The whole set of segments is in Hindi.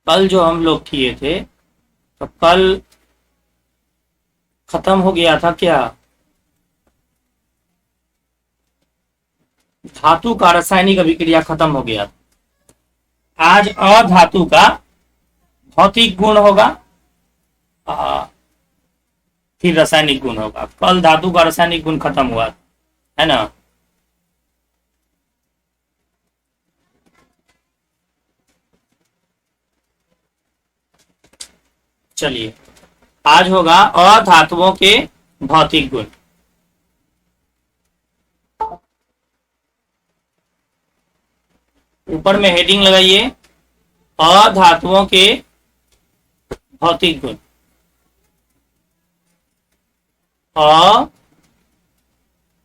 कल जो हम लोग किए थे, तो कल खत्म हो गया था क्या, धातु का रासायनिक अभिक्रिया खत्म हो गया था। आज अधातु का भौतिक गुण होगा, आ, फिर रासायनिक गुण होगा। कल धातु का रासायनिक गुण खत्म हुआ है ना। चलिए, आज होगा अधातुओं के भौतिक गुण। ऊपर में हेडिंग लगाइए, अधातुओं के भौतिक गुण।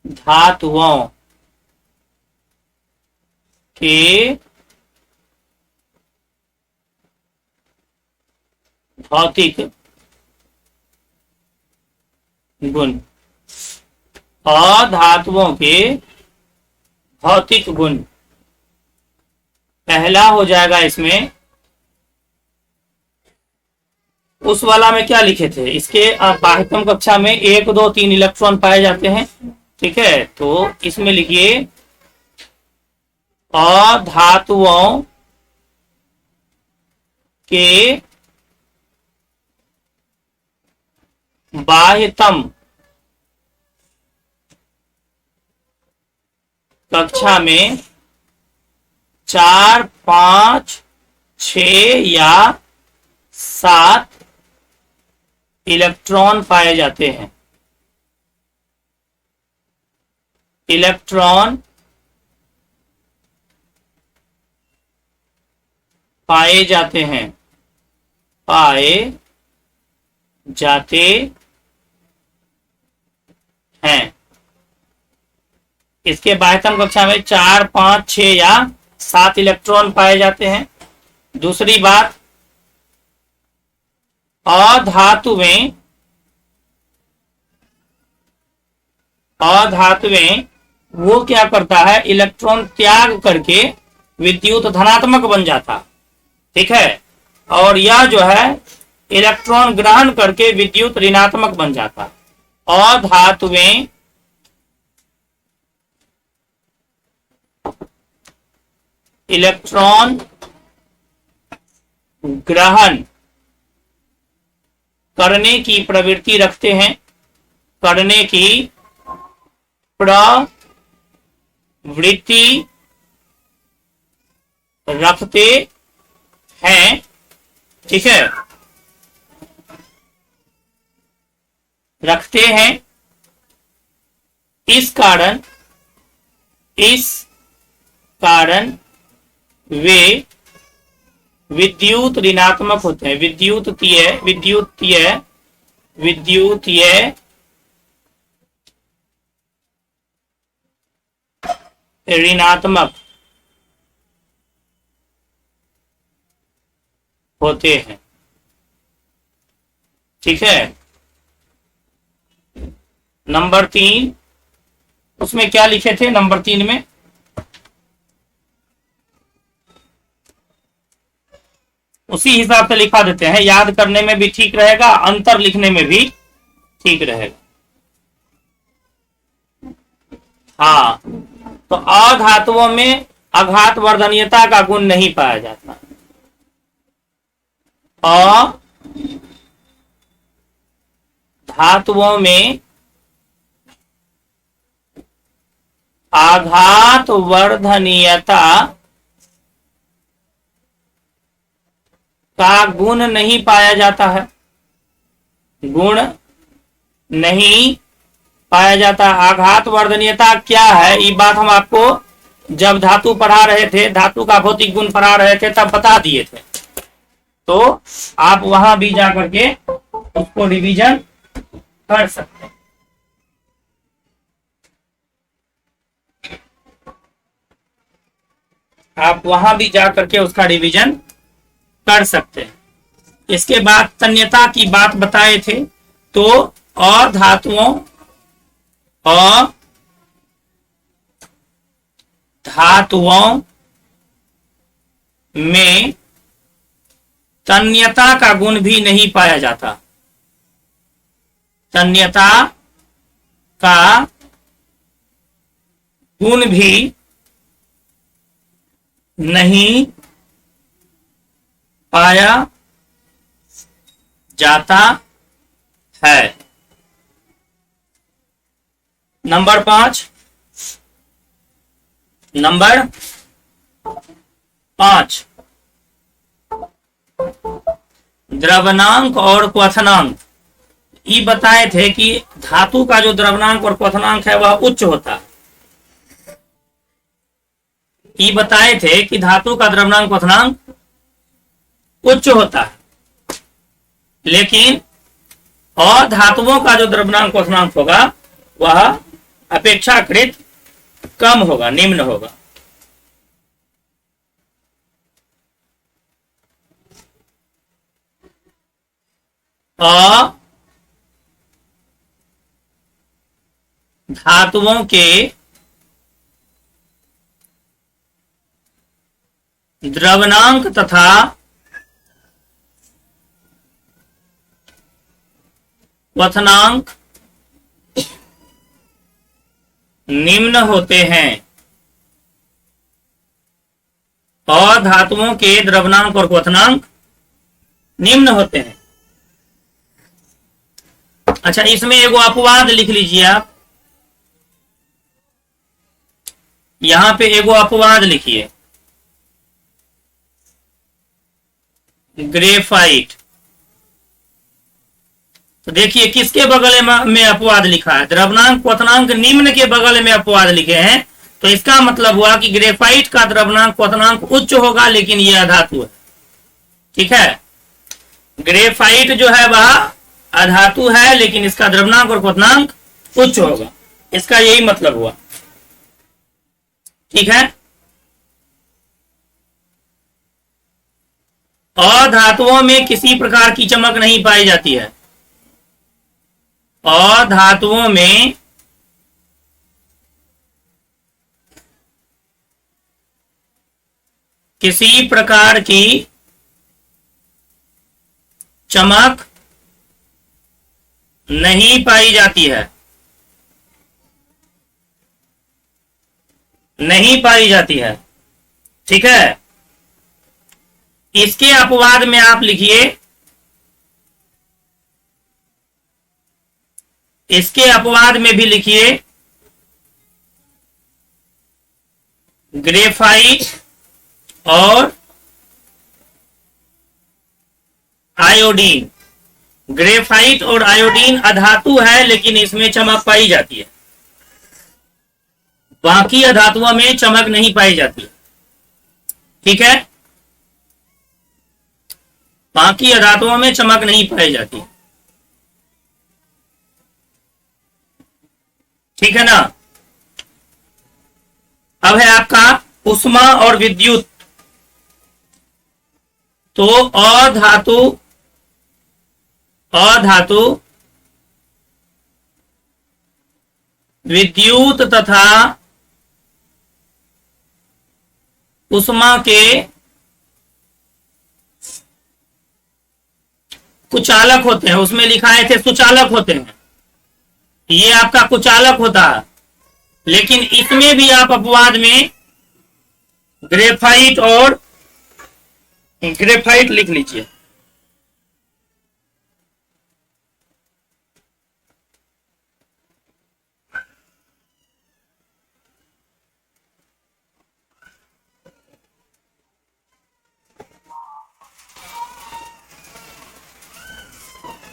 अधातुओं के भौतिक गुण। अधातुओं के भौतिक गुण पहला हो जाएगा इसमें, उस वाला में क्या लिखे थे, इसके बाह्यतम कक्षा में 1 2 3 इलेक्ट्रॉन पाए जाते हैं। ठीक है, तो इसमें लिखिए अधातुओं के बाह्यतम कक्षा में 4 5 6 या 7 इलेक्ट्रॉन पाए जाते हैं। इलेक्ट्रॉन पाए जाते हैं, पाए जाते हैं। इसके बाह्यतम कक्षा में 4 5 6 या 7 इलेक्ट्रॉन पाए जाते हैं। दूसरी बात, अधातुएं वो क्या करता है, इलेक्ट्रॉन त्याग करके विद्युत धनात्मक बन जाता। ठीक है, और यह जो है इलेक्ट्रॉन ग्रहण करके विद्युत ऋणात्मक बन जाता। अधातुएं इलेक्ट्रॉन ग्रहण करने की प्रवृत्ति रखते हैं, करने की प्रवृत्ति रखते हैं। ठीक है, रखते हैं। इस कारण वे विद्युत ऋणात्मक होते हैं, विद्युतीय ऋणात्मक होते हैं। ठीक है, नंबर 3, उसमें क्या लिखे थे नंबर 3 में, उसी हिसाब से लिखा देते हैं, याद करने में भी ठीक रहेगा, अंतर लिखने में भी ठीक रहेगा। हाँ, तो अधातुओं में आघात वर्धनीयता का गुण नहीं पाया जाता। अधातुओं में आघात वर्धनीयता का गुण नहीं पाया जाता है, गुण नहीं पाया जाता। आघात वर्धनीयता क्या है, ये बात हम आपको जब धातु पढ़ा रहे थे, धातु का भौतिक गुण पढ़ा रहे थे, तब बता दिए थे। तो आप वहां भी जाकर के उसको रिवीजन कर सकते हैं। आप वहां भी जाकर के उसका रिवीजन कर सकते हैं। इसके बाद तन्यता की बात बताए थे, तो अधातुओं में तन्यता का गुण भी नहीं पाया जाता। तन्यता का गुण भी नहीं पाया जाता है। नंबर 5, द्रवनांक और क्वथनांक। ये बताए थे कि धातु का जो द्रवनांक और क्वथनांक है वह उच्च होता है। ये बताए थे कि धातु का द्रवनांक क्वथनांक उच्च होता है, लेकिन अधातुओं का जो द्रव्यनांक क्वथनांक होगा वह अपेक्षाकृत कम होगा, निम्न होगा। अधातुओं के द्रव्यनांक तथा क्वथनांक निम्न होते हैं। अधातुओं के द्रव्यनांक और क्वथनांक निम्न होते हैं। अच्छा, इसमें एगो अपवाद लिख लीजिए आप। यहां पे एगो अपवाद लिखिए, ग्रेफाइट। तो देखिए किसके बगल में अपवाद लिखा है, द्रव्यनांक क्वथनांक निम्न के बगल में अपवाद लिखे हैं। तो इसका मतलब हुआ कि ग्रेफाइट का द्रव्यनांक क्वथनांक उच्च होगा, लेकिन यह अधातु है। ठीक है, ग्रेफाइट जो है वह अधातु है, लेकिन इसका द्रव्यनांक और क्वथनांक उच्च होगा। इसका यही मतलब हुआ। ठीक है, अधातुओं में किसी प्रकार की चमक नहीं पाई जाती है। अधातुओं में किसी प्रकार की चमक नहीं पाई जाती है, नहीं पाई जाती है। ठीक है, इसके अपवाद में आप लिखिए, इसके अपवाद में भी लिखिए ग्रेफाइट और आयोडीन। ग्रेफाइट और आयोडीन अधातु है, लेकिन इसमें चमक पाई जाती है। बाकी अधातुओं में चमक नहीं पाई जाती है। ठीक है, बाकी अधातुओं में चमक नहीं पाई जाती। ठीक है ना। अब है आपका उष्मा और विद्युत। तो अधातु विद्युत तथा उष्मा के कुचालक होते हैं। उसमें लिखाए थे सुचालक होते हैं, ये आपका कुचालक होता है। लेकिन इसमें भी आप अपवाद में ग्रेफाइट और ग्रेफाइट लिख लीजिए।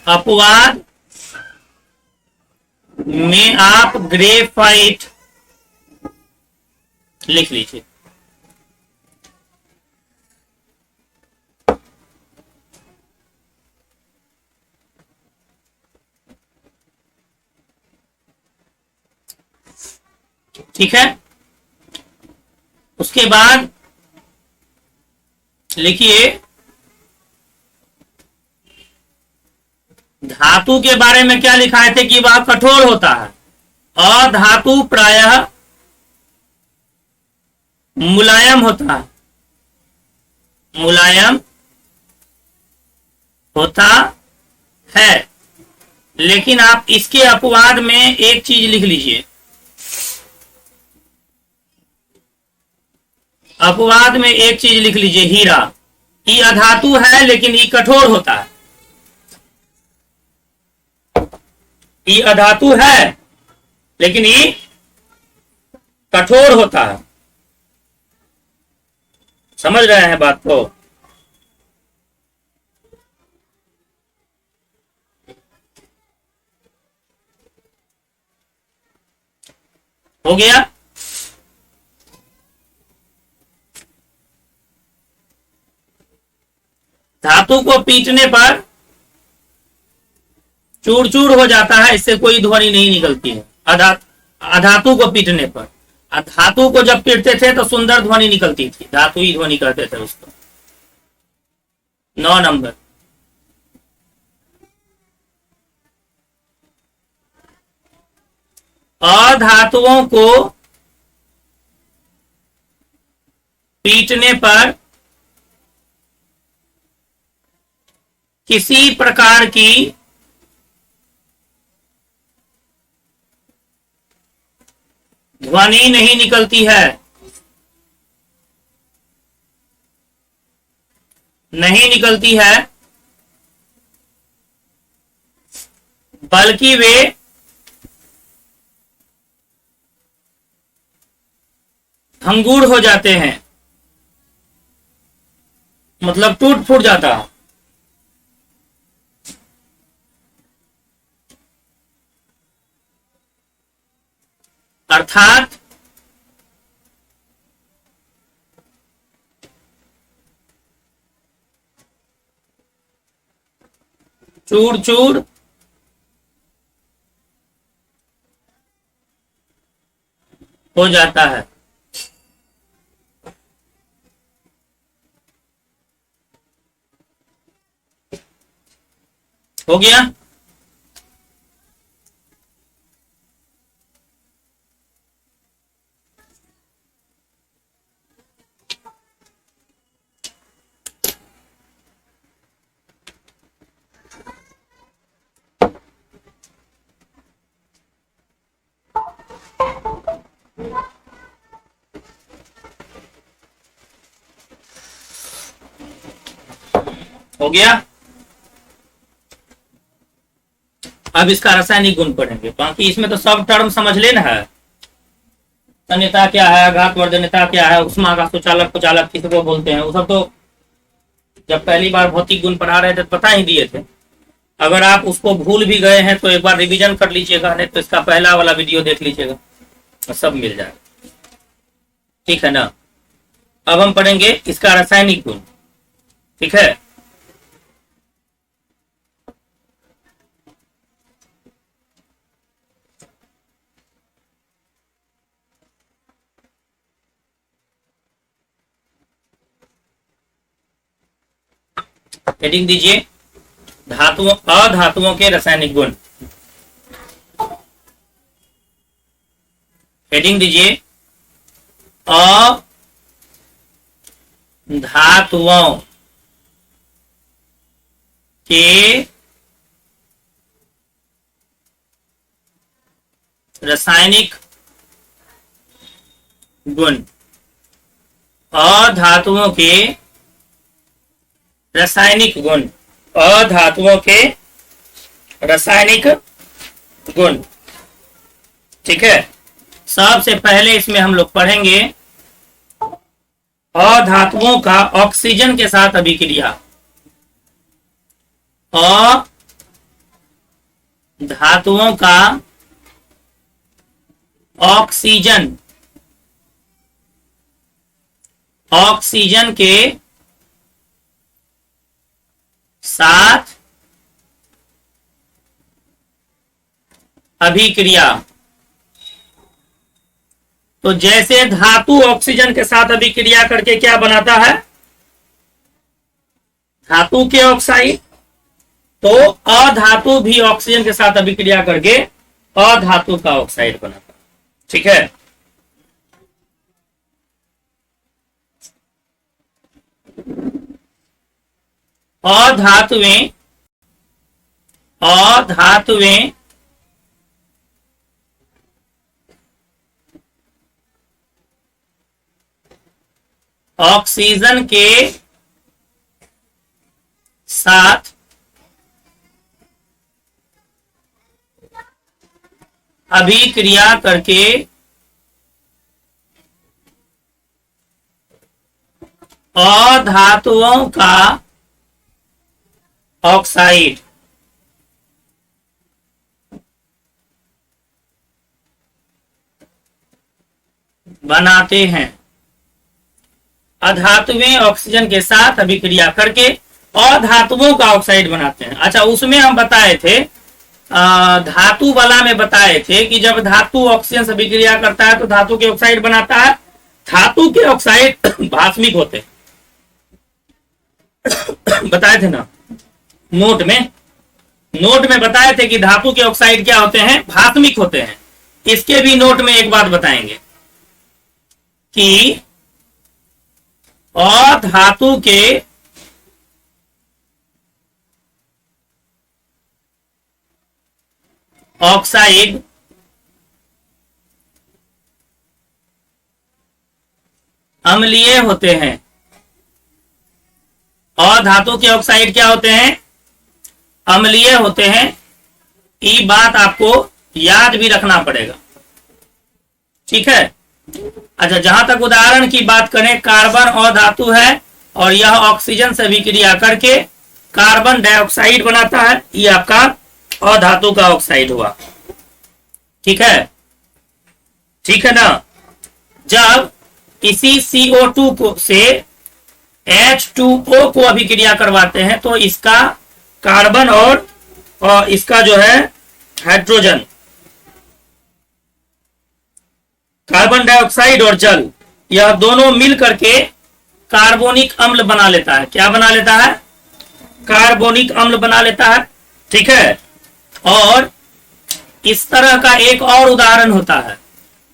अपवाद में आप ग्रेफाइट लिख लीजिए। ठीक है, उसके बाद लिखिए धातु के बारे में क्या लिखा थे कि वह कठोर होता है। अधातु प्रायः मुलायम होता है, मुलायम होता है। लेकिन आप इसके अपवाद में एक चीज लिख लीजिए, अपवाद में एक चीज लिख लीजिए, हीरा। ई अधातु है लेकिन ई कठोर होता है। ई अधातु है लेकिन ई कठोर होता है। समझ रहे हैं बात को? हो गया? धातु को पीटने पर चूर चूर हो जाता है, इससे कोई ध्वनि नहीं निकलती है। अधातु को पीटने पर, धातु को जब पीटते थे तो सुंदर ध्वनि निकलती थी, धातु ही ध्वनि कहते थे उसको। 9 नंबर। अधातुओं को पीटने पर किसी प्रकार की ध्वनि नहीं निकलती है, नहीं निकलती है, बल्कि वे भंगुर हो जाते हैं, मतलब टूट फूट जाता है। अर्थात चूर चूर हो जाता है। हो गया? हो गया? अब इसका रासायनिक गुण पढ़ेंगे। बाकी इसमें तो सब टर्म समझ लेना है। तन्यता क्या है, आघात वर्धनता क्या है, उष्माघात सुचालक कुचालक किसको बोलते हैं, वो सब तो जब पहली बार भौतिक गुण पढ़ा रहे थे तो पता ही दिए थे। अगर आप उसको भूल भी गए हैं तो एक बार रिवीजन कर लीजिएगा, नहीं तो इसका पहला वाला वीडियो देख लीजिएगा तो सब मिल जाएगा। ठीक है ना? अब हम पढ़ेंगे इसका रासायनिक गुण। ठीक है? हेडिंग दीजिए, धातुओं अधातुओं के रासायनिक गुण। हेडिंग दीजिए, अधातुओं के रासायनिक गुण। अधातुओं के रासायनिक गुण। अधातुओं के रासायनिक गुण। ठीक है? सबसे पहले इसमें हम लोग पढ़ेंगे अधातुओं का ऑक्सीजन के साथ अभिक्रिया। अधातुओं का ऑक्सीजन के साथ अभिक्रिया। तो जैसे धातु ऑक्सीजन के साथ अभिक्रिया करके क्या बनाता है, धातु के ऑक्साइड, तो अधातु भी ऑक्सीजन के साथ अभिक्रिया करके अधातु का ऑक्साइड बनाता है। ठीक है? अधातुएं अधातुएं ऑक्सीजन के साथ अभिक्रिया करके अधातुओं का ऑक्साइड बनाते हैं। अधातुएं ऑक्सीजन के साथ अभिक्रिया करके अधातुओं का ऑक्साइड बनाते हैं। अच्छा, उसमें हम बताए थे धातु वाला में बताए थे कि जब धातु ऑक्सीजन से अभिक्रिया करता है तो धातु के ऑक्साइड बनाता है। धातु के ऑक्साइड भास्मिक होते हैं, बताए थे ना नोट में बताए थे कि धातु के ऑक्साइड क्या होते हैं, भास्मिक होते हैं। इसके भी नोट में एक बात बताएंगे कि अधातु के ऑक्साइड अम्लीय होते हैं। अधातु के ऑक्साइड क्या होते हैं, अम्लीय होते हैं। ये बात आपको याद भी रखना पड़ेगा, ठीक है। अच्छा, जहां तक उदाहरण की बात करें, कार्बन अधातु है और यह ऑक्सीजन से विक्रिया करके कार्बन डाइऑक्साइड बनाता है। ये आपका अधातु का ऑक्साइड हुआ, ठीक है ना। जब इसी CO2 को से H2O को अभिक्रिया करवाते हैं तो इसका कार्बन और इसका जो है हाइड्रोजन, कार्बन डाइऑक्साइड और जल, यह दोनों मिल करके कार्बोनिक अम्ल बना लेता है। क्या बना लेता है, कार्बोनिक अम्ल बना लेता है, ठीक है। और इस तरह का एक और उदाहरण होता है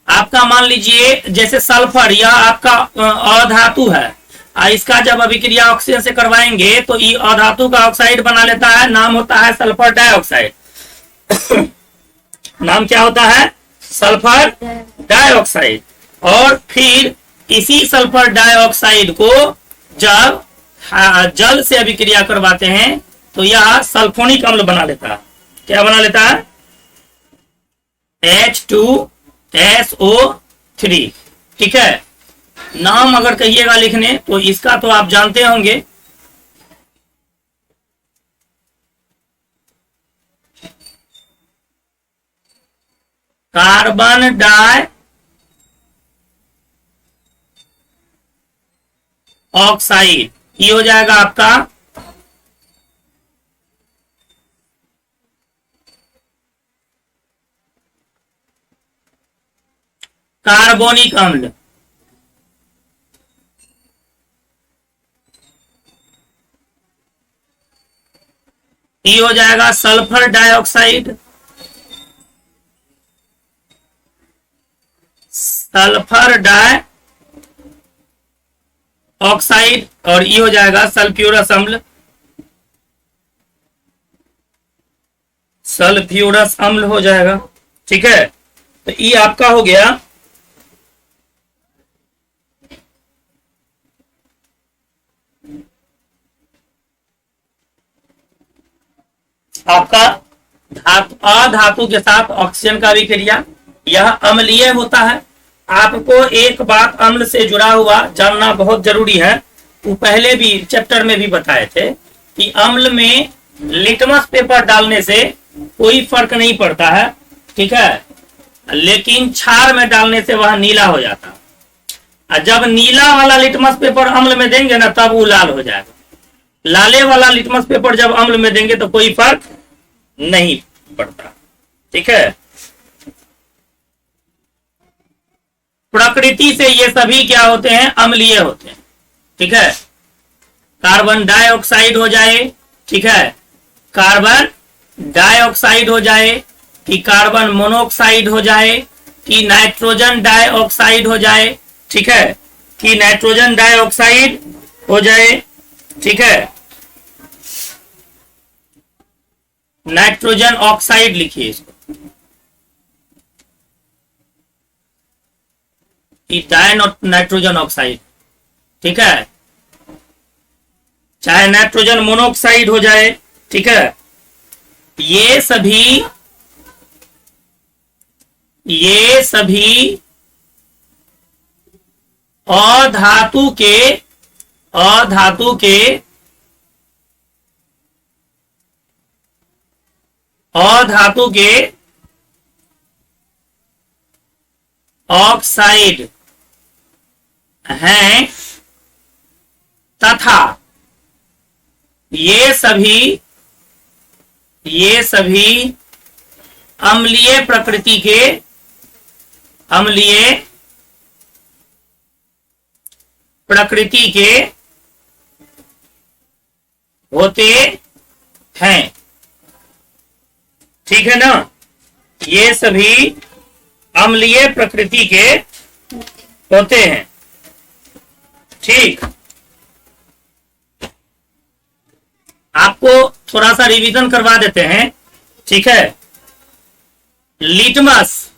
आपका, मान लीजिए जैसे सल्फर, यह आपका अधातु है। इसका जब अभिक्रिया ऑक्सीजन से करवाएंगे तो ये अधातु का ऑक्साइड बना लेता है, नाम होता है सल्फर डाइऑक्साइड। नाम क्या होता है, सल्फर डाइऑक्साइड। और फिर इसी सल्फर डाइऑक्साइड को जब जल से अभिक्रिया करवाते हैं तो यह सल्फोनिक अम्ल बना लेता है। क्या बना लेता है, H2SO3, ठीक है। नाम अगर कहिएगा लिखने तो इसका तो आप जानते होंगे, कार्बन डाई ऑक्साइड। ये हो जाएगा आपका कार्बोनिक अम्ल। ये हो जाएगा sulphur dioxide, sulphur dioxide. और ये हो जाएगा सल्फ्यूरस अम्ल, सल्फ्यूरस अम्ल हो जाएगा, ठीक है। तो ये आपका हो गया आपका अधातु के साथ ऑक्सीजन का विक्रिया, यह अम्लीय होता है। आपको एक बात अम्ल से जुड़ा हुआ जानना बहुत जरूरी है। वो पहले भी चैप्टर में भी बताए थे कि अम्ल में लिटमस पेपर डालने से कोई फर्क नहीं पड़ता है, ठीक है, लेकिन क्षार में डालने से वह नीला हो जाता है। जब नीला वाला लिटमस पेपर अम्ल में देंगे ना तब वो लाल हो जाएगा। लाले वाला लिटमस पेपर जब अम्ल में देंगे तो कोई फर्क नहीं पड़ता, ठीक है। प्रकृति से ये सभी क्या होते हैं, अम्लीय होते हैं, ठीक है। कार्बन डाइऑक्साइड हो जाए, ठीक है, कार्बन डाइऑक्साइड हो जाए, कि कार्बन मोनोऑक्साइड हो जाए, कि नाइट्रोजन डाइऑक्साइड हो जाए, ठीक है, कि नाइट्रोजन डाइऑक्साइड हो जाए, ठीक है। नाइट्रोजन ऑक्साइड लिखिए इसको, इथाइन और नाइट्रोजन ऑक्साइड। ठीक है, चाहे नाइट्रोजन मोनोऑक्साइड हो जाए। ठीक है, ये सभी अधातु के ऑक्साइड हैं तथा ये सभी अम्लीय प्रकृति के होते हैं। ठीक है ना, ये सभी अम्लीय प्रकृति के होते हैं। ठीक, आपको थोड़ा सा रिवीजन करवा देते हैं। ठीक है, लिटमस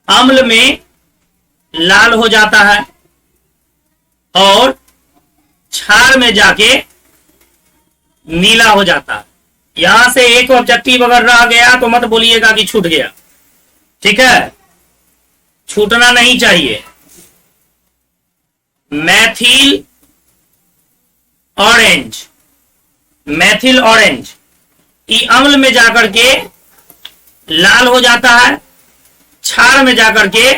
अम्ल में लाल हो जाता है और क्षार में जाके नीला हो जाता है। यहां से एक ऑब्जेक्टिव अगर रह गया तो मत बोलिएगा कि छूट गया। ठीक है, छूटना नहीं चाहिए। मैथिल ऑरेंज ई अम्ल में जाकर के लाल हो जाता है, क्षार में जाकर के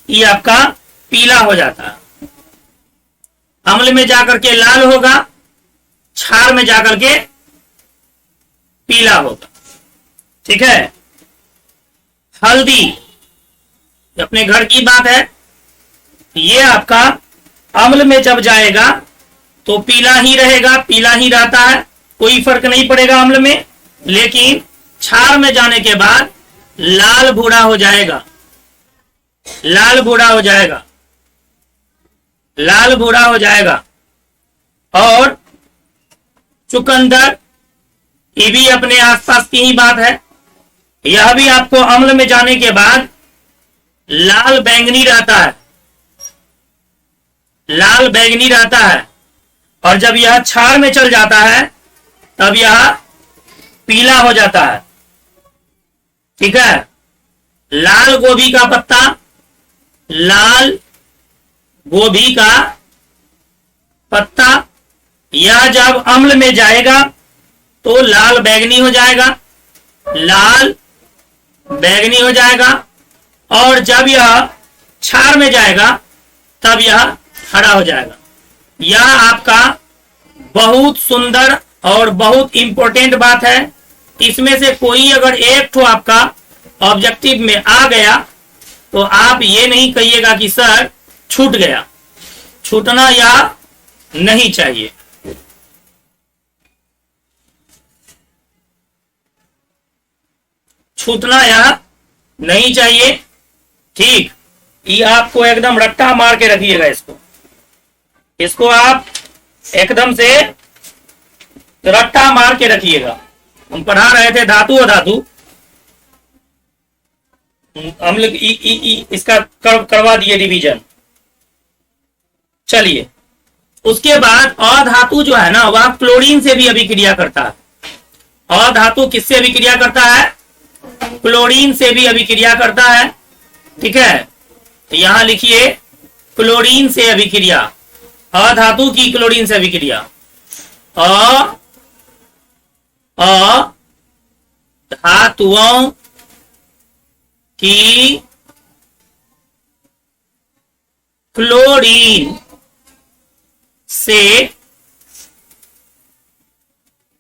ये आपका पीला हो जाता है। अम्ल में जाकर के लाल होगा, क्षार में जाकर के पीला होगा। ठीक है, हल्दी अपने घर की बात है, ये आपका अम्ल में जब जाएगा तो पीला ही रहेगा, पीला ही रहता है, कोई फर्क नहीं पड़ेगा अम्ल में। लेकिन क्षार में जाने के बाद लाल भूरा हो जाएगा, लाल भूरा हो जाएगा। और चुकंदर, ये भी अपने आसपास की ही बात है, यह भी आपको अम्ल में जाने के बाद लाल बैंगनी रहता है, और जब यह क्षार में चल जाता है तब यह पीला हो जाता है। ठीक है, लाल गोभी का पत्ता यह जब अम्ल में जाएगा तो लाल बैंगनी हो जाएगा, और जब यह क्षार में जाएगा तब यह हरा हो जाएगा। यह आपका बहुत सुंदर और बहुत इंपॉर्टेंट बात है। इसमें से कोई अगर एक तो आपका ऑब्जेक्टिव में आ गया तो आप ये नहीं कहिएगा कि सर छूट गया, छूटना यह नहीं चाहिए। छूटना यह नहीं चाहिए। ठीक, ये आपको एकदम रट्टा मार के रखिएगा, इसको आप एकदम से रट्टा मार के रखिएगा। हम पढ़ा रहे थे धातु अधातु, हम लोग इसका करवा दिए रिवीजन। चलिए, उसके बाद अधातु जो है ना वह क्लोरीन से भी अभिक्रिया करता है। अधातु किससे अभिक्रिया करता है? क्लोरीन से भी अभिक्रिया करता है। ठीक है, तो यहां लिखिए क्लोरीन से अभिक्रिया, अधातु की क्लोरीन से अभिक्रिया। धातुओं की क्लोरीन से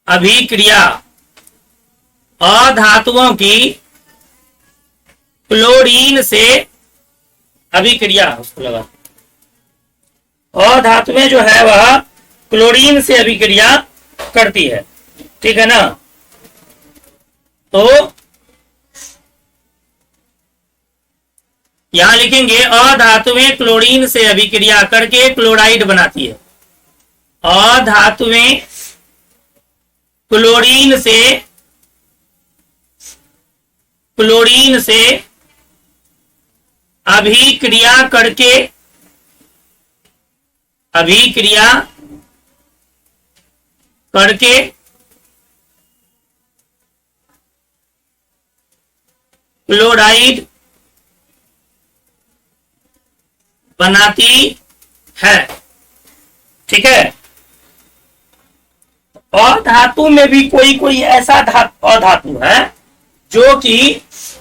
अभिक्रिया, अधातुओं की क्लोरीन से अभिक्रिया, उसको लगा अधातुएं जो है वह क्लोरीन से अभिक्रिया करती है। ठीक है ना, तो यहां लिखेंगे अधातुएं क्लोरीन से अभिक्रिया करके क्लोराइड बनाती है। अधातुएं क्लोरीन से अभिक्रिया करके क्लोराइड बनाती है। ठीक है। अधातु में भी कोई ऐसा अधातु है जो कि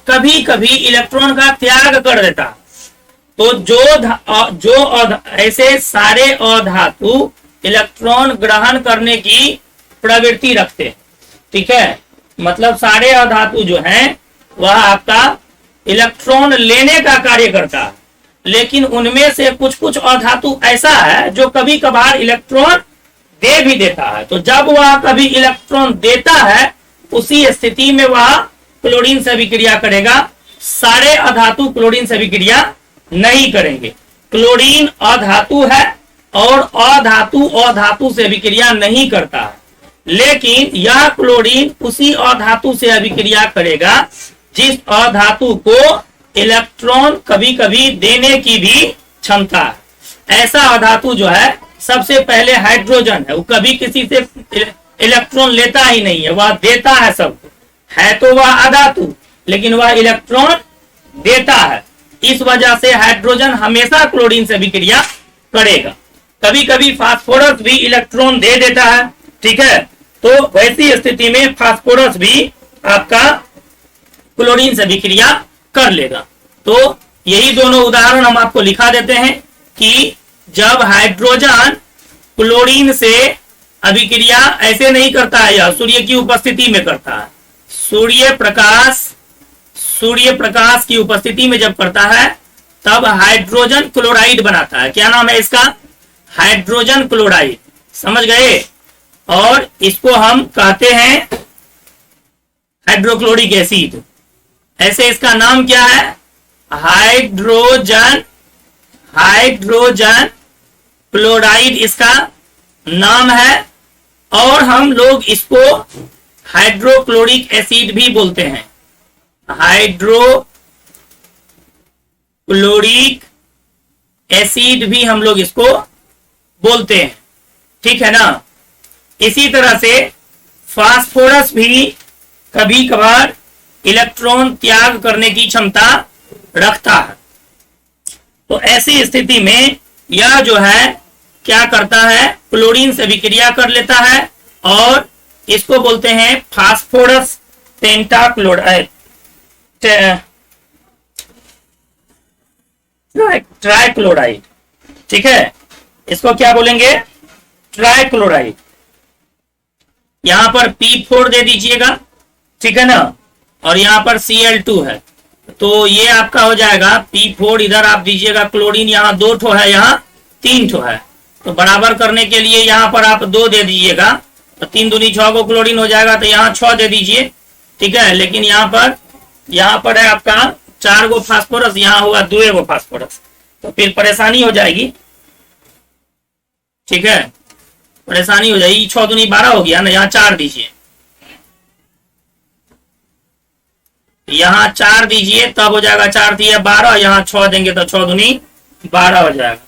कभी कभी इलेक्ट्रॉन का त्याग कर देता। तो ऐसे सारे अधातु इलेक्ट्रॉन ग्रहण करने की प्रवृत्ति रखते हैं। ठीक है। मतलब सारे अधातु जो हैं वह आपका इलेक्ट्रॉन लेने का कार्य करता है, लेकिन उनमें से कुछ अधातु ऐसा है जो कभी कभार इलेक्ट्रॉन दे भी देता है। तो जब वह कभी इलेक्ट्रॉन देता है उसी स्थिति में वह क्लोरीन से अभिक्रिया करेगा। सारे अधातु क्लोरीन से अभिक्रिया नहीं करेंगे। क्लोरीन अधातु है और अधातु से अभिक्रिया नहीं करता है, लेकिन यह क्लोरीन उसी अधातु से अभिक्रिया करेगा जिस अधातु को इलेक्ट्रॉन कभी कभी देने की भी क्षमता है। ऐसा अधातु जो है सबसे पहले हाइड्रोजन है। वो कभी किसी से इलेक्ट्रॉन लेता ही नहीं है, वह देता है सबको। है तो वह अधातु, लेकिन वह इलेक्ट्रॉन देता है। इस वजह से हाइड्रोजन हमेशा क्लोरीन से अभिक्रिया करेगा। कभी कभी फास्फोरस भी इलेक्ट्रॉन दे देता है। ठीक है। तो वैसी स्थिति में फास्फोरस भी आपका क्लोरीन से अभिक्रिया कर लेगा। तो यही दोनों उदाहरण हम आपको लिखा देते हैं कि जब हाइड्रोजन क्लोरीन से अभिक्रिया ऐसे नहीं करता है, यह सूर्य की उपस्थिति में करता है। सूर्य प्रकाश की उपस्थिति में जब करता है तब हाइड्रोजन क्लोराइड बनाता है। क्या नाम है इसका? Hydrogen chloride. समझ गए? और इसको हम कहते हैं हाइड्रोक्लोरिक एसिड। ऐसे इसका नाम क्या है? हाइड्रोजन क्लोराइड इसका नाम है। और हम लोग इसको हाइड्रोक्लोरिक एसिड भी बोलते हैं। हाइड्रोक्लोरिक एसिड भी हम लोग इसको बोलते हैं। ठीक है ना। इसी तरह से फास्फोरस भी कभी कभार इलेक्ट्रॉन त्याग करने की क्षमता रखता है। तो ऐसी स्थिति में यह जो है क्या करता है? क्लोरीन से अभिक्रिया कर लेता है और इसको बोलते हैं फास्फोरस पेंटाक्लोराइड, ट्राइक्लोराइड। ठीक है। इसको क्या बोलेंगे? ट्राइक्लोराइड। यहां पर P4 दे दीजिएगा। ठीक है ना। और यहाँ पर Cl2 है, तो ये आपका हो जाएगा P4। इधर आप दीजिएगा क्लोरीन, यहाँ 2 ठो है, यहाँ 3 ठो है। तो बराबर करने के लिए यहाँ पर आप 2 दे दीजिएगा, तो 3 दूनी 6 को क्लोरीन हो जाएगा। तो यहाँ 6 दे दीजिए। ठीक है। लेकिन यहाँ पर है आपका 4 गो फास्फोरस, यहाँ हुआ 2 गो फास्फोरस, तो फिर परेशानी हो जाएगी। ठीक है। परेशानी हो जाएगी। 6 दूनी 12 हो गया ना। यहाँ 4 दीजिए, यहाँ 4 दीजिए, तब हो जाएगा 4 दिए 12। यहाँ 6 देंगे तो 6 दूनी 12 हो जाएगा।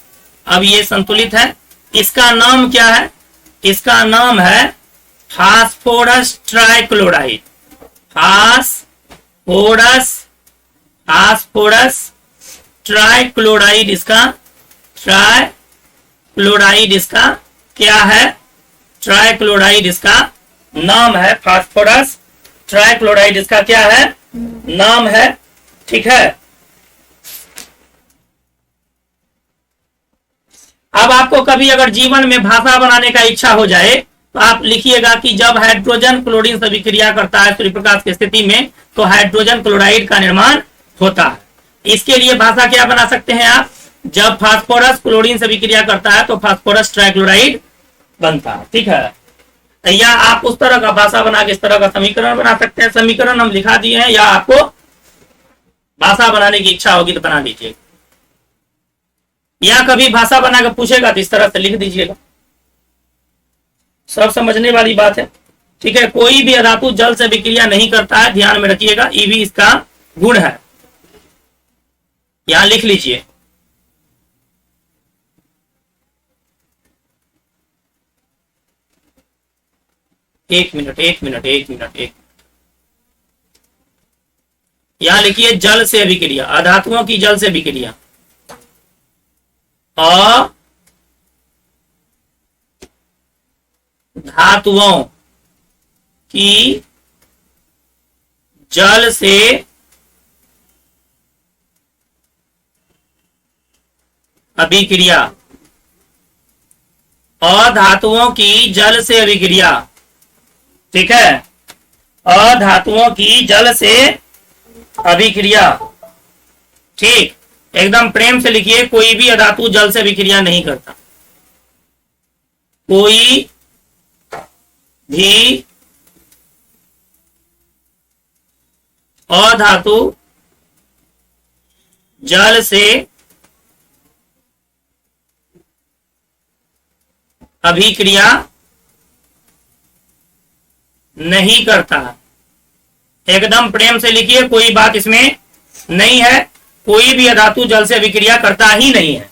अब ये संतुलित है। इसका नाम क्या है? इसका नाम है फास्फोरस ट्राइक्लोराइड। फास्फोरस ट्राइक्लोराइड इसका क्या है? ट्राइक्लोराइड इसका नाम है। फास्फोरस ट्राइक्लोराइड इसका क्या है? नाम है। ठीक है। अब आपको कभी अगर जीवन में भाषा बनाने का इच्छा हो जाए तो आप लिखिएगा कि जब हाइड्रोजन क्लोरीन से अभिक्रिया करता है सूर्य प्रकाश की स्थिति में तो हाइड्रोजन क्लोराइड का निर्माण होता है। इसके लिए भाषा क्या बना सकते हैं आप? जब फास्फोरस क्लोरीन से अभिक्रिया करता है तो फास्फोरस ट्राइक्लोराइड बनता है। ठीक है। या आप उस तरह का भाषा बना के इस तरह का समीकरण बना सकते हैं। समीकरण हम लिखा दिए हैं, या आपको भाषा बनाने की इच्छा होगी तो बना लीजिए, या कभी भाषा बना के पूछेगा तो इस तरह से लिख दीजिएगा। सब समझने वाली बात है। ठीक है, कोई भी अधातु जल से विक्रिया नहीं करता है, ध्यान में रखिएगा, ये भी इसका गुण है। यहां लिख लीजिए। एक मिनट। यहां लिखिए जल से अभिक्रिया, अधातुओं की जल से विक्रिया। धातुओं की जल से अभिक्रिया, अधातुओं की जल से अभिक्रिया। ठीक है, अधातुओं की जल से अभिक्रिया। ठीक, एकदम प्रेम से लिखिए, कोई भी अधातु जल से अभिक्रिया नहीं करता। कोई भी अधातु जल से अभिक्रिया नहीं करता है। एकदम प्रेम से लिखिए, कोई बात इसमें नहीं है, कोई भी अधातु जल से अभिक्रिया करता ही नहीं है।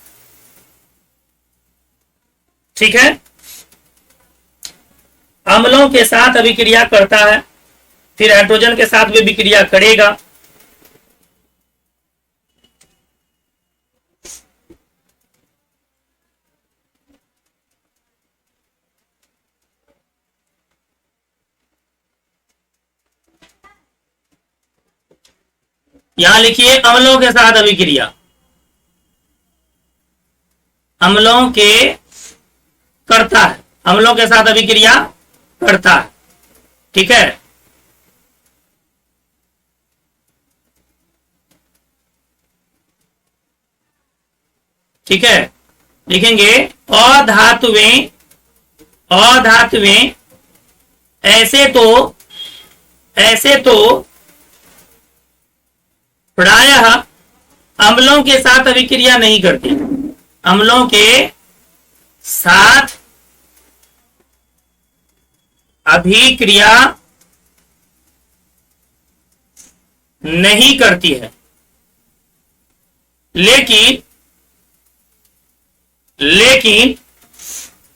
ठीक है, अम्लों के साथ अभिक्रिया करता है, फिर हाइड्रोजन के साथ भी विक्रिया करेगा। यहां लिखिए अम्लों के साथ अभिक्रिया, अम्लों के करता है, अम्लों के साथ अभिक्रिया करता है। ठीक है, ठीक है, लिखेंगे अधातुएं, अधातुएं ऐसे तो प्रायः अम्लों के साथ अभिक्रिया नहीं करती, अम्लों के साथ अभिक्रिया नहीं करती है, लेकिन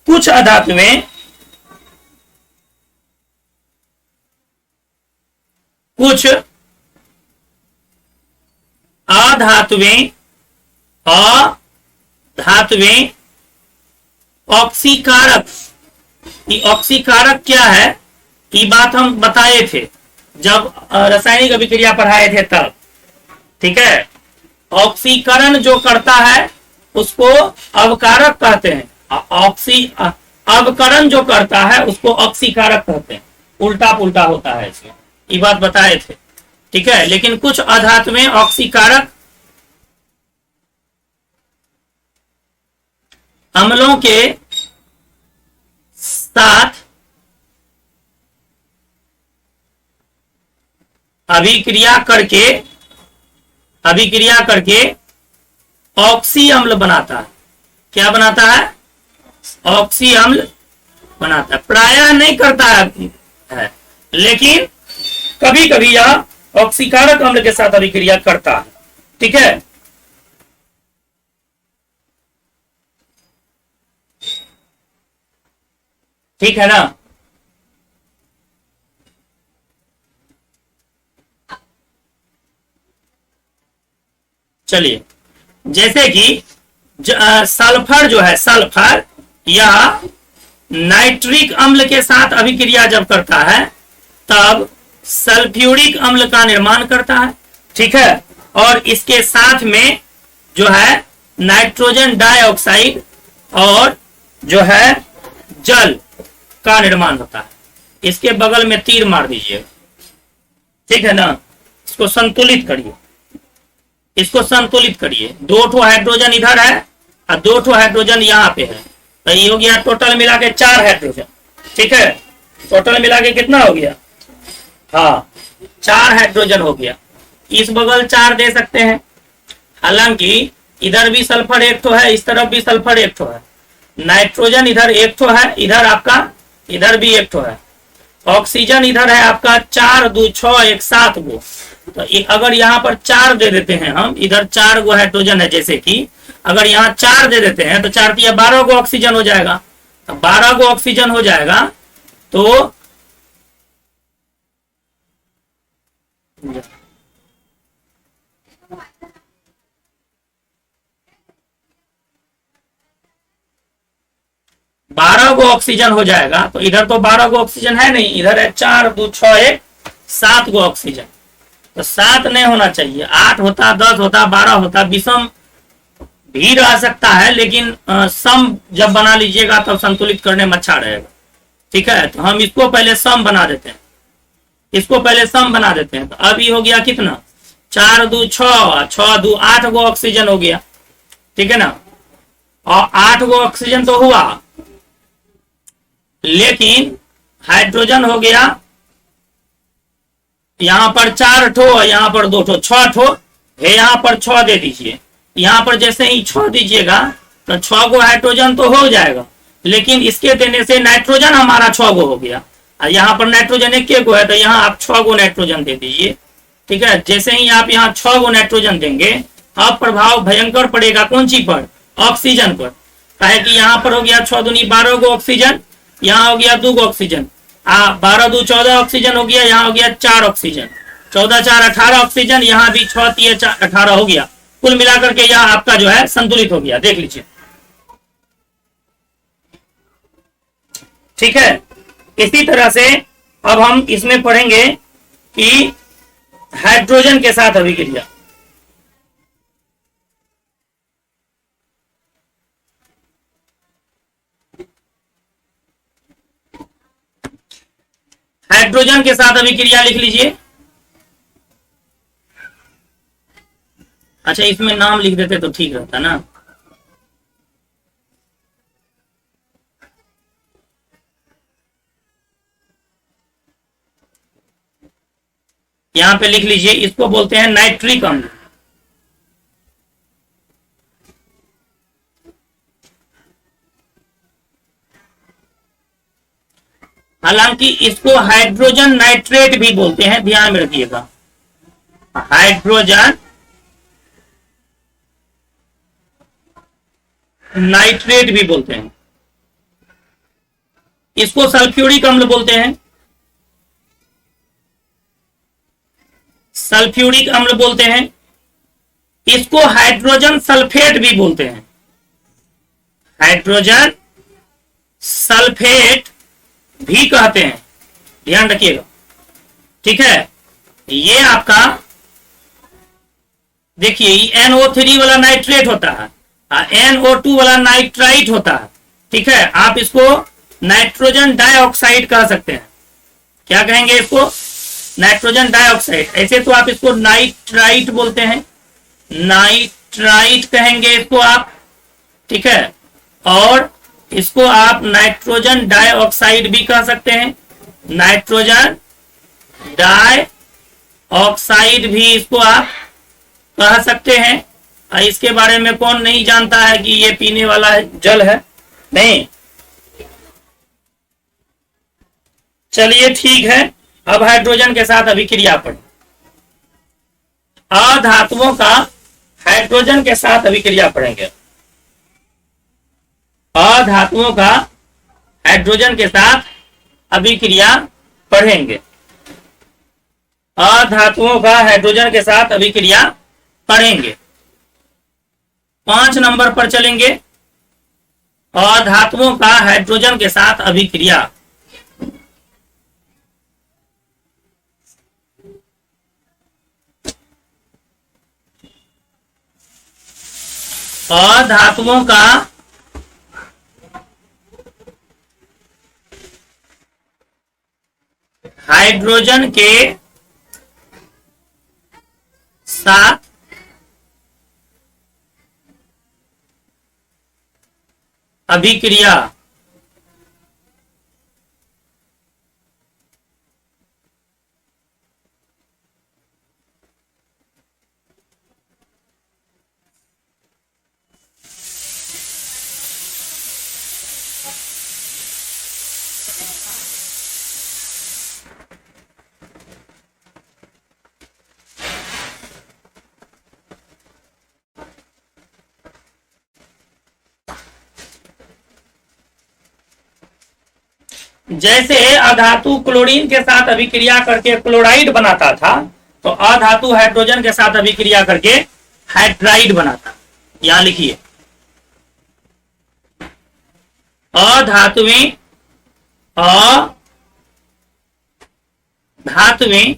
कुछ अधातुएं अधातुएं ऑक्सीकारक, ये ऑक्सीकारक क्या है, ये बात हम बताए थे जब रासायनिक अभिक्रिया पढ़ाए थे तब। ठीक है, ऑक्सीकरण जो करता है उसको अवकारक कहते हैं, अवकरण जो करता है उसको ऑक्सीकारक कहते हैं। उल्टा पुल्टा होता है इसमें, ये बात बताए थे। ठीक है, लेकिन कुछ अधातुएं ऑक्सीकारक अम्लों के साथ अभिक्रिया करके ऑक्सी अम्ल बनाता है। क्या बनाता है? ऑक्सी अम्ल बनाता है। प्रायः नहीं करता है, लेकिन कभी कभी यह ऑक्सीकारक अम्ल के साथ अभिक्रिया करता है। ठीक है, ठीक है ना। चलिए, जैसे कि सल्फर जो है, सल्फर यह नाइट्रिक अम्ल के साथ अभिक्रिया जब करता है तब सल्फ्यूरिक अम्ल का निर्माण करता है। ठीक है, और इसके साथ में जो है नाइट्रोजन डाइऑक्साइड और जो है जल का निर्माण होता है। इसके बगल में तीर मार दीजिए। ठीक है ना, इसको संतुलित करिए, इसको संतुलित करिए। 2 ठो हाइड्रोजन इधर है और 2 ठो हाइड्रोजन यहाँ पे है, तो ये हो गया टोटल मिला के 4 हाइड्रोजन। ठीक है, टोटल मिला के कितना हो गया? हाँ, 4 हाइड्रोजन हो गया। इस बगल 4 दे सकते हैं, हालांकि इधर भी सल्फर 1 ठो है, इस तरफ भी सल्फर 1 ठो है। नाइट्रोजन इधर 1 ठो है, इधर आपका इधर भी एक ठो है। ऑक्सीजन इधर है आपका 4 2 6 1 7 गो। तो अगर यहाँ पर 4 दे देते हैं हम, इधर 4 गो हाइड्रोजन है, जैसे कि अगर यहाँ 4 दे देते हैं तो 4 दिया 12 गो ऑक्सीजन हो जाएगा। तो 12 गो ऑक्सीजन हो जाएगा तो 12 गो ऑक्सीजन हो जाएगा। तो इधर तो 12 गो ऑक्सीजन है नहीं, इधर है 4 2 6 1 7 गो ऑक्सीजन। तो 7 नहीं होना चाहिए, 8 होता, 10 होता, 12 होता, विषम भी रह सकता है, लेकिन सम जब बना लीजिएगा तब संतुलित करने में अच्छा रहेगा। ठीक है, तो हम इसको पहले सम बना देते हैं, इसको पहले सम बना देते हैं। तो अब ये हो गया कितना, 4 2 6 6 2 8 गो ऑक्सीजन हो गया। ठीक है ना, और 8 गो ऑक्सीजन तो हुआ, लेकिन हाइड्रोजन हो गया यहां पर 4 ठो, यहां पर 2 ठो, 6 ठो है। यहां पर 6 दे दीजिए, यहां पर जैसे ही 6 दीजिएगा तो 6 गो हाइड्रोजन तो हो जाएगा, लेकिन इसके देने से नाइट्रोजन हमारा 6 गो हो गया। यहाँ पर नाइट्रोजन एक गो है, तो यहाँ आप 6 गो नाइट्रोजन दे दीजिए। ठीक है, जैसे ही आप यहाँ 6 गो नाइट्रोजन देंगे, अब प्रभाव भयंकर पड़ेगा कौन सी पर, ऑक्सीजन पर। कहे कि यहाँ पर हो गया 6 दूनी 12 गो ऑक्सीजन, यहाँ हो गया 2 गो ऑक्सीजन, 12 2 14 ऑक्सीजन हो गया, यहाँ हो गया 4 ऑक्सीजन, 14 4 18 ऑक्सीजन, यहाँ भी 6 3 18 हो गया। कुल मिलाकर के यहाँ आपका जो है संतुलित हो गया, देख लीजिए। ठीक है, इसी तरह से अब हम इसमें पढ़ेंगे कि हाइड्रोजन के साथ अभिक्रिया। हाइड्रोजन के साथ अभिक्रिया लिख लीजिए। अच्छा, इसमें नाम लिख देते तो ठीक रहता ना। यहां पे लिख लीजिए, इसको बोलते हैं नाइट्रिक अम्ल। हालांकि इसको हाइड्रोजन नाइट्रेट भी बोलते हैं, ध्यान में रखिएगा, हाइड्रोजन नाइट्रेट भी बोलते हैं। इसको सल्फ्यूरिक अम्ल बोलते हैं, सल्फ्यूरिक अम्ल बोलते हैं। इसको हाइड्रोजन सल्फेट भी बोलते हैं, हाइड्रोजन सल्फेट भी कहते हैं, ध्यान रखिएगा। ठीक है, ये आपका देखिए NO3 वाला नाइट्रेट होता है, NO2 वाला नाइट्राइट होता है। ठीक है, आप इसको नाइट्रोजन डाइऑक्साइड कह सकते हैं। क्या कहेंगे इसको, नाइट्रोजन डाइऑक्साइड। ऐसे तो आप इसको नाइट्राइट बोलते हैं, नाइट्राइट कहेंगे इसको आप। ठीक है, और इसको आप नाइट्रोजन डाइऑक्साइड भी कह सकते हैं, नाइट्रोजन डाइऑक्साइड भी इसको आप कह सकते हैं। इसके बारे में कौन नहीं जानता है कि ये पीने वाला जल है, नहीं। चलिए ठीक है, अब हाइड्रोजन के साथ अभिक्रिया पर, अधातुओं का हाइड्रोजन के साथ अभिक्रिया पढ़ेंगे। अधातुओं का हाइड्रोजन के साथ अभिक्रिया पढ़ेंगे, अधातुओं का हाइड्रोजन के साथ अभिक्रिया पढ़ेंगे। 5 नंबर पर चलेंगे, अधातुओं का हाइड्रोजन के साथ अभिक्रिया। अधातुओं का हाइड्रोजन के साथ अभिक्रिया। जैसे अधातु क्लोरीन के साथ अभिक्रिया करके क्लोराइड बनाता था, तो अधातु हाइड्रोजन के साथ अभिक्रिया करके हाइड्राइड बनाता। यहां लिखिए, अधातुएं अधातुएं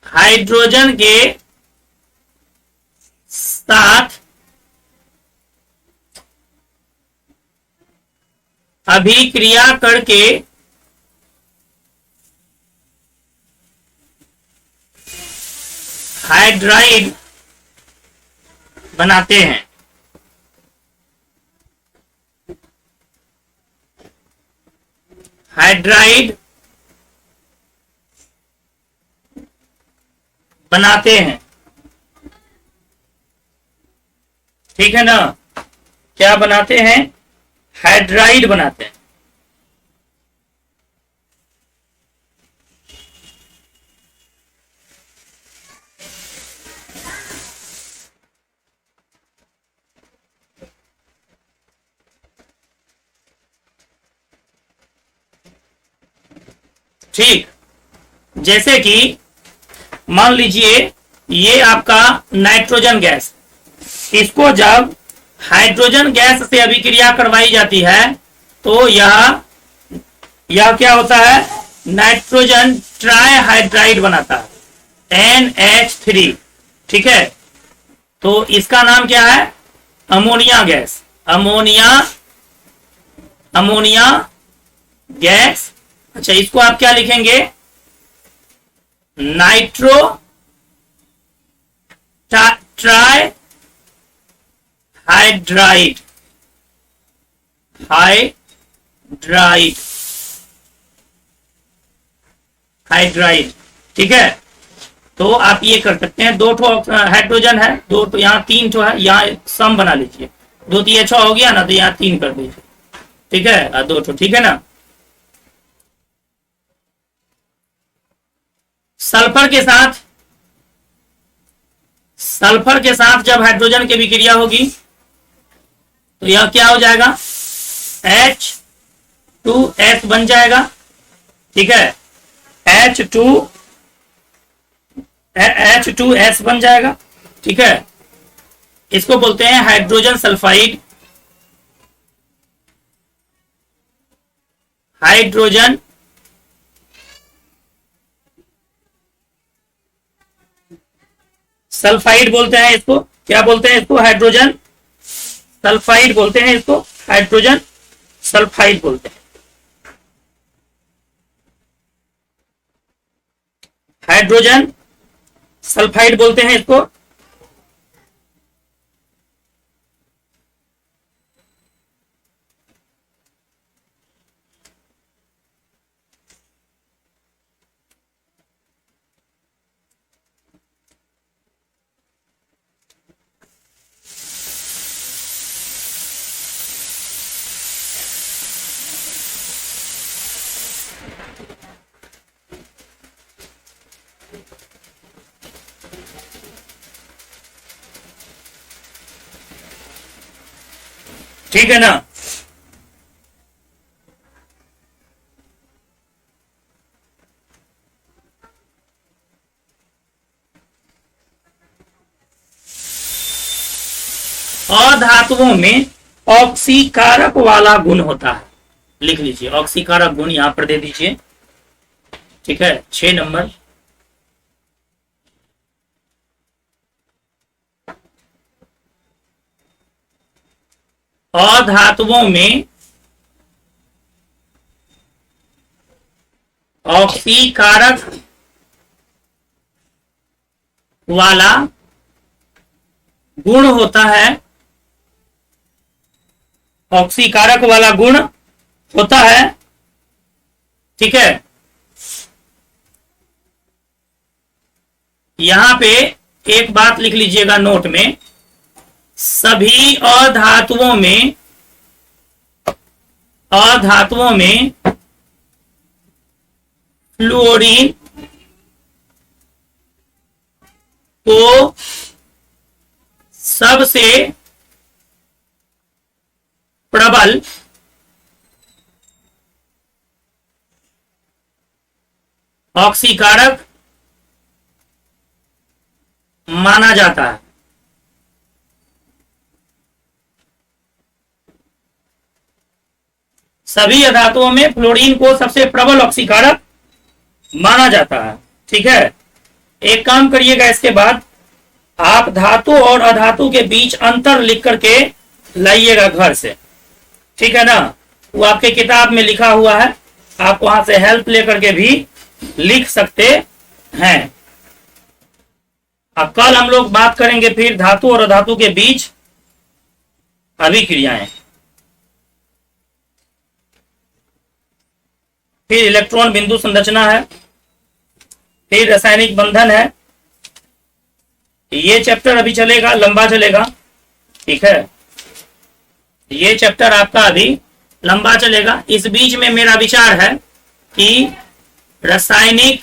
हाइड्रोजन के साथ अभिक्रिया करके हाइड्राइड बनाते हैं। हाइड्राइड बनाते हैं, ठीक है ना। क्या बनाते हैं? हाइड्राइड बनाते हैं। ठीक, जैसे कि मान लीजिए ये आपका नाइट्रोजन गैस, इसको जब हाइड्रोजन गैस से अभिक्रिया करवाई जाती है तो यह क्या होता है? नाइट्रोजन ट्राइहाइड्राइड बनाता है, NH3, ठीक है। तो इसका नाम क्या है? Ammonia gas. Ammonia gas. अच्छा, इसको आप क्या लिखेंगे? Nitro try hydride. हाइड्राइड, ठीक है। तो आप ये कर सकते हैं, दो ठो हाइड्रोजन है, दो तो यहाँ तीन ठो है, यहाँ सम बना लीजिए, दो तो ये 6 हो गया ना, तो यहाँ 3 कर दीजिए, ठीक है, दो ठो, ठीक है ना। सल्फर के साथ जब हाइड्रोजन की विक्रिया होगी तो यह क्या हो जाएगा? H2S बन जाएगा, ठीक है। H2S बन जाएगा, ठीक है। इसको बोलते हैं हाइड्रोजन सल्फाइड। हाइड्रोजन सल्फाइड बोलते हैं इसको। क्या बोलते हैं इसको? हाइड्रोजन सल्फाइड बोलते हैं इसको। हाइड्रोजन सल्फाइड बोलते हैं। हाइड्रोजन सल्फाइड बोलते हैं इसको। ठीक है ना। अधातुओं में ऑक्सीकारक वाला गुण होता है, लिख लीजिए, ऑक्सीकारक गुण यहां पर दे दीजिए, ठीक है, 6 नंबर। अधातुओं में ऑक्सीकारक वाला गुण होता है। ऑक्सीकारक वाला गुण होता है, ठीक है। यहां पे एक बात लिख लीजिएगा नोट में, सभी अधातुओं में फ्लोरीन को सबसे प्रबल ऑक्सीकारक माना जाता है। सभी अधातुओं में फ्लोरीन को सबसे प्रबल ऑक्सीकारक माना जाता है। ठीक है, एक काम करिएगा, इसके बाद आप धातु और अधातु के बीच अंतर लिख करके लाइएगा घर से। ठीक है ना, वो आपके किताब में लिखा हुआ है, आप वहां से हेल्प लेकर के भी लिख सकते हैं। अब कल हम लोग बात करेंगे फिर धातु और अधातु के बीच अभिक्रियाएं, फिर इलेक्ट्रॉन बिंदु संरचना है, फिर रासायनिक बंधन है। ये चैप्टर अभी चलेगा, लंबा चलेगा। ठीक है, ये चैप्टर आपका अभी लंबा चलेगा। इस बीच में मेरा विचार है कि रासायनिक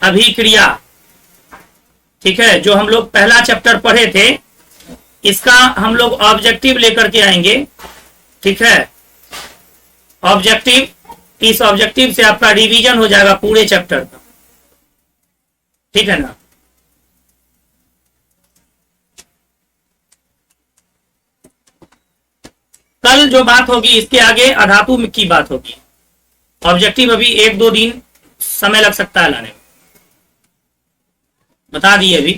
अभिक्रिया, ठीक है, जो हम लोग पहला चैप्टर पढ़े थे, इसका हम लोग ऑब्जेक्टिव लेकर के आएंगे। ठीक है, ऑब्जेक्टिव, इस ऑब्जेक्टिव से आपका रिवीजन हो जाएगा पूरे चैप्टर का। ठीक है ना। कल जो बात होगी इसके आगे अधातु की बात होगी। ऑब्जेक्टिव अभी 1-2 दिन समय लग सकता है लाने में, बता दिए अभी।